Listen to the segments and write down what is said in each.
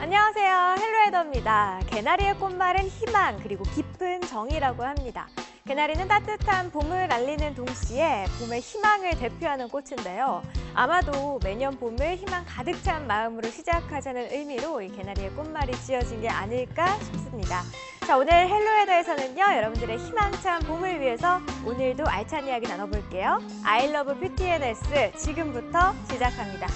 안녕하세요. 헬로에더입니다. 개나리의 꽃말은 희망 그리고 깊은 정이라고 합니다. 개나리는 따뜻한 봄을 알리는 동시에 봄의 희망을 대표하는 꽃인데요. 아마도 매년 봄을 희망 가득 찬 마음으로 시작하자는 의미로 이 개나리의 꽃말이 지어진 게 아닐까 싶습니다. 자, 오늘 헬로에더에서는요, 여러분들의 희망찬 봄을 위해서 오늘도 알찬 이야기 나눠볼게요. I love 뷰티 앤 헬스 지금부터 시작합니다.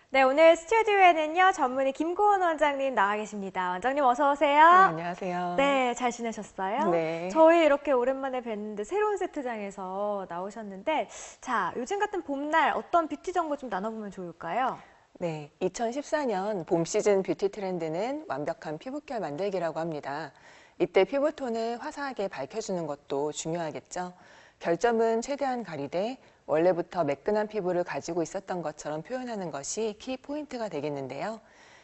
네, 오늘 스튜디오에는요, 전문의 김고은 원장님 나와 계십니다. 원장님 어서 오세요. 네, 안녕하세요. 네, 잘 지내셨어요? 네. 저희 이렇게 오랜만에 뵀는데 새로운 세트장에서 나오셨는데, 자, 요즘 같은 봄날 어떤 뷰티 정보 좀 나눠보면 좋을까요? 네, 2014년 봄 시즌 뷰티 트렌드는 완벽한 피부결 만들기라고 합니다. 이때 피부톤을 화사하게 밝혀주는 것도 중요하겠죠. 결점은 최대한 가리되 원래부터 매끈한 피부를 가지고 있었던 것처럼 표현하는 것이 키 포인트가 되겠는데요.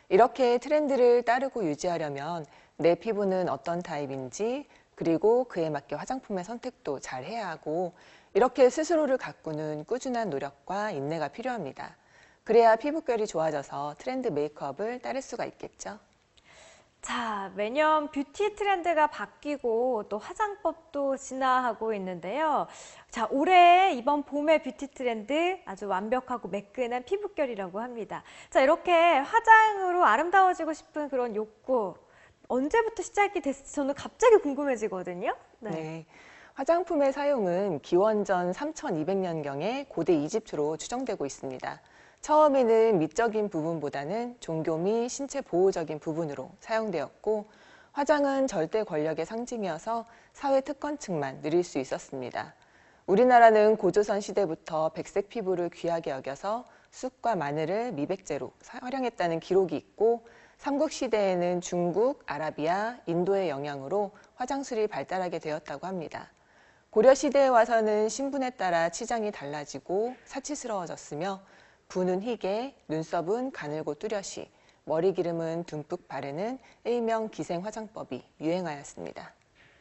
이렇게 트렌드를 따르고 유지하려면 내 피부는 어떤 타입인지 그리고 그에 맞게 화장품의 선택도 잘 해야 하고 이렇게 스스로를 가꾸는 꾸준한 노력과 인내가 필요합니다. 그래야 피부결이 좋아져서 트렌드 메이크업을 따를 수가 있겠죠. 자, 매년 뷰티 트렌드가 바뀌고 또 화장법도 진화하고 있는데요. 자, 올해 이번 봄의 뷰티 트렌드 아주 완벽하고 매끈한 피부결이라고 합니다. 자, 이렇게 화장으로 아름다워지고 싶은 그런 욕구 언제부터 시작이 됐을지 저는 갑자기 궁금해지거든요. 네. 화장품의 사용은 기원전 3200년경에 고대 이집트로 추정되고 있습니다. 처음에는 미적인 부분보다는 종교 및 신체 보호적인 부분으로 사용되었고 화장은 절대 권력의 상징이어서 사회 특권층만 누릴 수 있었습니다. 우리나라는 고조선 시대부터 백색 피부를 귀하게 여겨서 쑥과 마늘을 미백제로 활용했다는 기록이 있고 삼국시대에는 중국, 아라비아, 인도의 영향으로 화장술이 발달하게 되었다고 합니다. 고려시대에 와서는 신분에 따라 치장이 달라지고 사치스러워졌으며 부는 희게, 눈썹은 가늘고 뚜렷이, 머리 기름은 듬뿍 바르는 일명 기생 화장법이 유행하였습니다.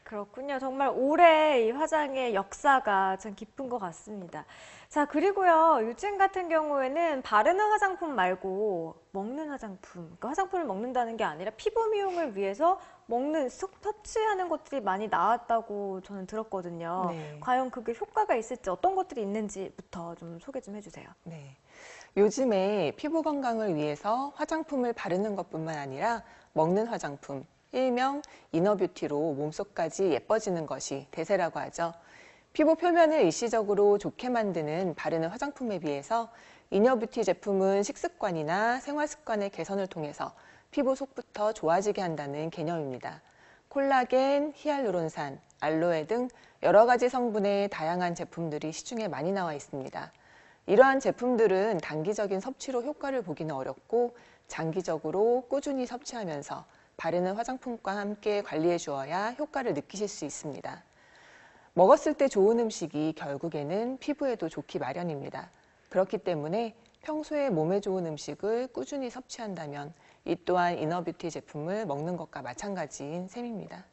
그렇군요. 정말 올해 이 화장의 역사가 참 깊은 것 같습니다. 자, 그리고요, 요즘 같은 경우에는 바르는 화장품 말고 먹는 화장품, 그러니까 화장품을 먹는다는 게 아니라 피부 미용을 위해서 먹는, 쏙 터치하는 것들이 많이 나왔다고 저는 들었거든요. 네. 과연 그게 효과가 있을지 어떤 것들이 있는지부터 좀 소개 좀 해주세요. 네. 요즘에 피부 건강을 위해서 화장품을 바르는 것뿐만 아니라 먹는 화장품, 일명 이너뷰티로 몸속까지 예뻐지는 것이 대세라고 하죠. 피부 표면을 일시적으로 좋게 만드는 바르는 화장품에 비해서 이너뷰티 제품은 식습관이나 생활습관의 개선을 통해서 피부 속부터 좋아지게 한다는 개념입니다. 콜라겐, 히알루론산, 알로에 등 여러 가지 성분의 다양한 제품들이 시중에 많이 나와 있습니다. 이러한 제품들은 단기적인 섭취로 효과를 보기는 어렵고 장기적으로 꾸준히 섭취하면서 바르는 화장품과 함께 관리해 주어야 효과를 느끼실 수 있습니다. 먹었을 때 좋은 음식이 결국에는 피부에도 좋기 마련입니다. 그렇기 때문에 평소에 몸에 좋은 음식을 꾸준히 섭취한다면 이 또한 이너뷰티 제품을 먹는 것과 마찬가지인 셈입니다.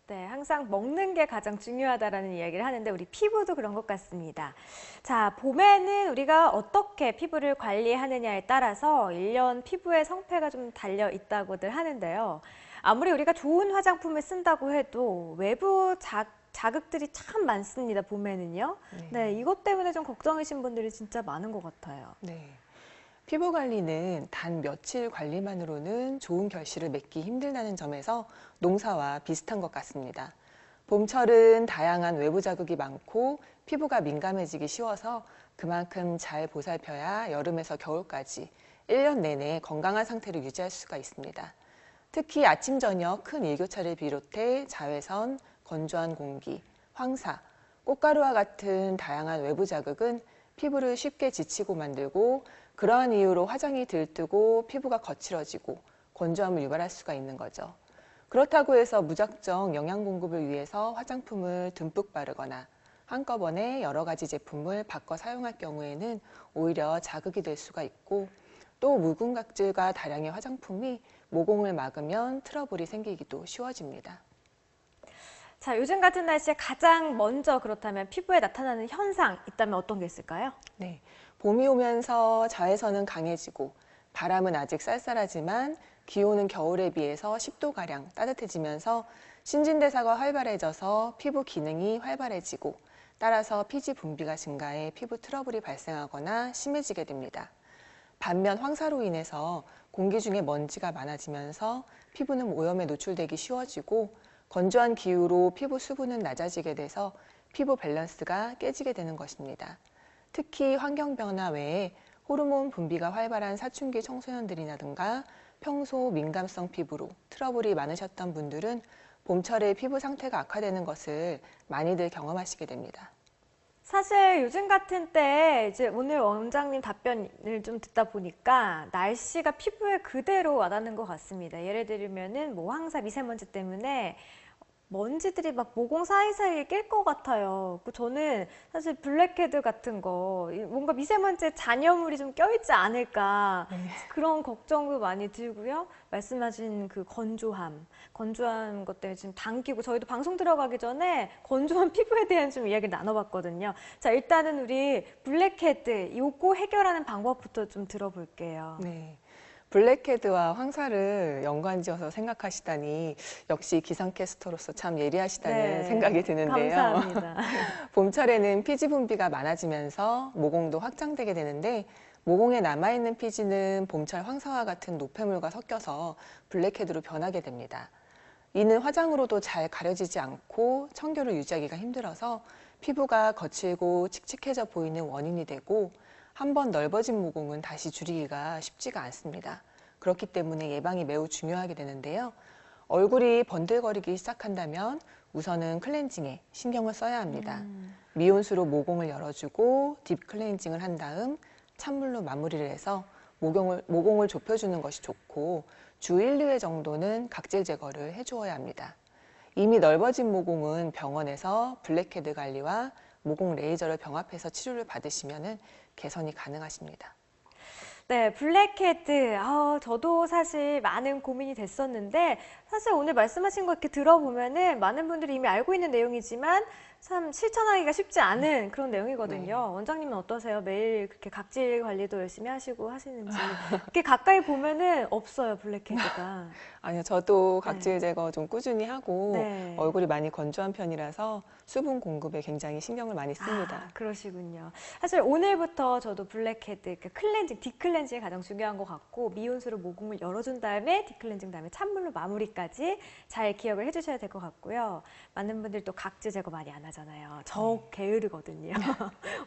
네, 항상 먹는 게 가장 중요하다라는 이야기를 하는데 우리 피부도 그런 것 같습니다. 자, 봄에는 우리가 어떻게 피부를 관리하느냐에 따라서 1년 피부의 성패가 좀 달려 있다고들 하는데요. 아무리 우리가 좋은 화장품을 쓴다고 해도 외부 자극들이 참 많습니다, 봄에는요. 네, 이것 때문에 좀 걱정이신 분들이 진짜 많은 것 같아요. 네. 피부 관리는 단 며칠 관리만으로는 좋은 결실을 맺기 힘들다는 점에서 농사와 비슷한 것 같습니다. 봄철은 다양한 외부 자극이 많고 피부가 민감해지기 쉬워서 그만큼 잘 보살펴야 여름에서 겨울까지 1년 내내 건강한 상태를 유지할 수가 있습니다. 특히 아침, 저녁 큰 일교차를 비롯해 자외선, 건조한 공기, 황사, 꽃가루와 같은 다양한 외부 자극은 피부를 쉽게 지치고 만들고 그러한 이유로 화장이 들뜨고 피부가 거칠어지고 건조함을 유발할 수가 있는 거죠. 그렇다고 해서 무작정 영양 공급을 위해서 화장품을 듬뿍 바르거나 한꺼번에 여러 가지 제품을 바꿔 사용할 경우에는 오히려 자극이 될 수가 있고 또 묽은 각질과 다량의 화장품이 모공을 막으면 트러블이 생기기도 쉬워집니다. 자, 요즘 같은 날씨에 가장 먼저 그렇다면 피부에 나타나는 현상 있다면 어떤 게 있을까요? 네, 봄이 오면서 자외선은 강해지고 바람은 아직 쌀쌀하지만 기온은 겨울에 비해서 10도가량 따뜻해지면서 신진대사가 활발해져서 피부 기능이 활발해지고 따라서 피지 분비가 증가해 피부 트러블이 발생하거나 심해지게 됩니다. 반면 황사로 인해서 공기 중에 먼지가 많아지면서 피부는 오염에 노출되기 쉬워지고 건조한 기후로 피부 수분은 낮아지게 돼서 피부 밸런스가 깨지게 되는 것입니다. 특히 환경 변화 외에 호르몬 분비가 활발한 사춘기 청소년들이라든가 평소 민감성 피부로 트러블이 많으셨던 분들은 봄철에 피부 상태가 악화되는 것을 많이들 경험하시게 됩니다. 사실 요즘 같은 때 이제 오늘 원장님 답변을 좀 듣다 보니까 날씨가 피부에 그대로 와닿는 것 같습니다. 예를 들면은 뭐 황사 미세먼지 때문에 먼지들이 막 모공 사이사이에 낄 것 같아요. 저는 사실 블랙헤드 같은 거 뭔가 미세먼지에 잔여물이 좀 껴있지 않을까 그런 걱정도 많이 들고요. 말씀하신 그 건조함 것 때문에 지금 당기고 저희도 방송 들어가기 전에 건조한 피부에 대한 좀 이야기를 나눠봤거든요. 자, 일단은 우리 블랙헤드 요거 해결하는 방법부터 좀 들어볼게요. 네. 블랙헤드와 황사를 연관지어서 생각하시다니 역시 기상캐스터로서 참 예리하시다는 생각이 드는데요. 감사합니다. 봄철에는 피지 분비가 많아지면서 모공도 확장되게 되는데 모공에 남아있는 피지는 봄철 황사와 같은 노폐물과 섞여서 블랙헤드로 변하게 됩니다. 이는 화장으로도 잘 가려지지 않고 청결을 유지하기가 힘들어서 피부가 거칠고 칙칙해져 보이는 원인이 되고 한번 넓어진 모공은 다시 줄이기가 쉽지가 않습니다. 그렇기 때문에 예방이 매우 중요하게 되는데요. 얼굴이 번들거리기 시작한다면 우선은 클렌징에 신경을 써야 합니다. 미온수로 모공을 열어주고 딥 클렌징을 한 다음 찬물로 마무리를 해서 모공을 좁혀주는 것이 좋고 주 1, 2회 정도는 각질 제거를 해주어야 합니다. 이미 넓어진 모공은 병원에서 블랙헤드 관리와 모공 레이저를 병합해서 치료를 받으시면 개선이 가능하십니다. 네, 블랙헤드. 저도 사실 많은 고민이 됐었는데 사실 오늘 말씀하신 거 이렇게 들어보면은 많은 분들이 이미 알고 있는 내용이지만 참 실천하기가 쉽지 않은 그런 내용이거든요. 네. 원장님은 어떠세요? 매일 그렇게 각질 관리도 열심히 하시고 하시는지. 이렇게 가까이 보면은 없어요, 블랙헤드가. 아니요, 저도 각질 제거 좀 꾸준히 하고 네. 얼굴이 많이 건조한 편이라서 수분 공급에 굉장히 신경을 많이 씁니다. 그러시군요. 사실 오늘부터 저도 블랙헤드, 클렌징, 딥클렌징이 가장 중요한 것 같고 미온수로 모공을 열어준 다음에 딥클렌징 다음에 찬물로 마무리까지 잘 기억을 해주셔야 될 것 같고요. 많은 분들이 또 각질 제거 많이 안 하잖아요. 저 게으르거든요.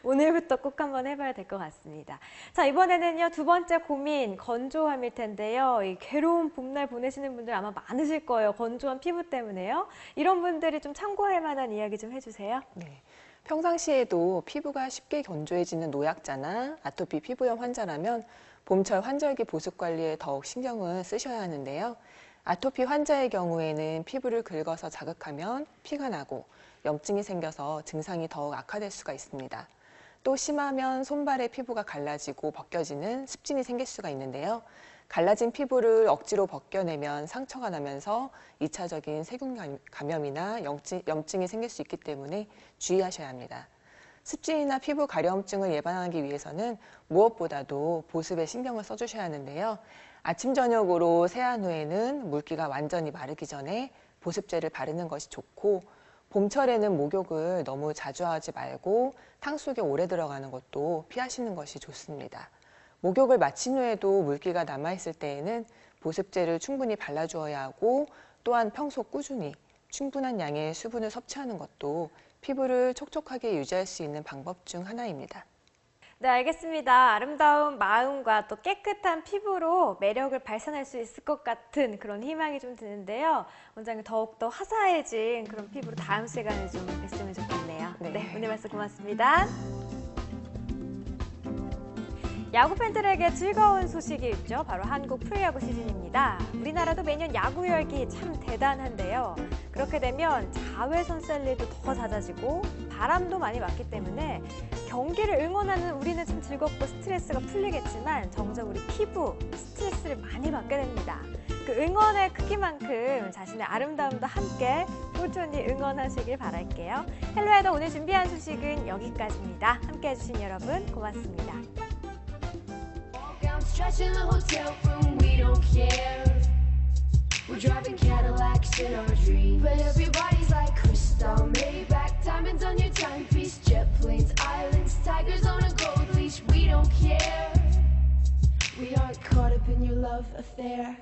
오늘부터 꼭 한번 해봐야 될 것 같습니다. 자, 이번에는요, 두 번째 고민, 건조함일 텐데요. 이 괴로운 봄날 보내시는 분들 아마 많으실 거예요. 건조한 피부 때문에요. 이런 분들이 좀 참고할 만한 이야기 좀 해주세요. 네. 평상시에도 피부가 쉽게 건조해지는 노약자나 아토피 피부염 환자라면 봄철 환절기 보습 관리에 더욱 신경을 쓰셔야 하는데요. 아토피 환자의 경우에는 피부를 긁어서 자극하면 피가 나고 염증이 생겨서 증상이 더욱 악화될 수가 있습니다. 또 심하면 손발의 피부가 갈라지고 벗겨지는 습진이 생길 수가 있는데요. 갈라진 피부를 억지로 벗겨내면 상처가 나면서 2차적인 세균 감염이나 염증이 생길 수 있기 때문에 주의하셔야 합니다. 습진이나 피부 가려움증을 예방하기 위해서는 무엇보다도 보습에 신경을 써주셔야 하는데요. 아침, 저녁으로 세안 후에는 물기가 완전히 마르기 전에 보습제를 바르는 것이 좋고 봄철에는 목욕을 너무 자주 하지 말고 탕 속에 오래 들어가는 것도 피하시는 것이 좋습니다. 목욕을 마친 후에도 물기가 남아있을 때에는 보습제를 충분히 발라주어야 하고 또한 평소 꾸준히 충분한 양의 수분을 섭취하는 것도 피부를 촉촉하게 유지할 수 있는 방법 중 하나입니다. 네, 알겠습니다. 아름다운 마음과 또 깨끗한 피부로 매력을 발산할 수 있을 것 같은 그런 희망이 좀 드는데요. 원장님 더욱더 화사해진 그런 피부로 다음 시간에 좀 뵀으면 좋겠네요. 네, 오늘 말씀 고맙습니다. 야구 팬들에게 즐거운 소식이 있죠. 바로 한국 프로야구 시즌입니다. 우리나라도 매년 야구 열기 참 대단한데요. 그렇게 되면 자외선 셀 일도 더 잦아지고 바람도 많이 맞기 때문에 경기를 응원하는 우리는 참 즐겁고 스트레스가 풀리겠지만 정작 우리 피부, 스트레스를 많이 받게 됩니다. 그 응원의 크기만큼 자신의 아름다움도 함께 꾸준히 응원하시길 바랄게요. 헬로에더 오늘 준비한 소식은 여기까지입니다. 함께 해주신 여러분 고맙습니다. Trash in the hotel room, we don't care. We're driving Cadillacs in our dreams, but everybody's like crystal, Maybach, diamonds on your timepiece, jet planes, islands, tigers on a gold leash. We don't care. We aren't caught up in your love affair.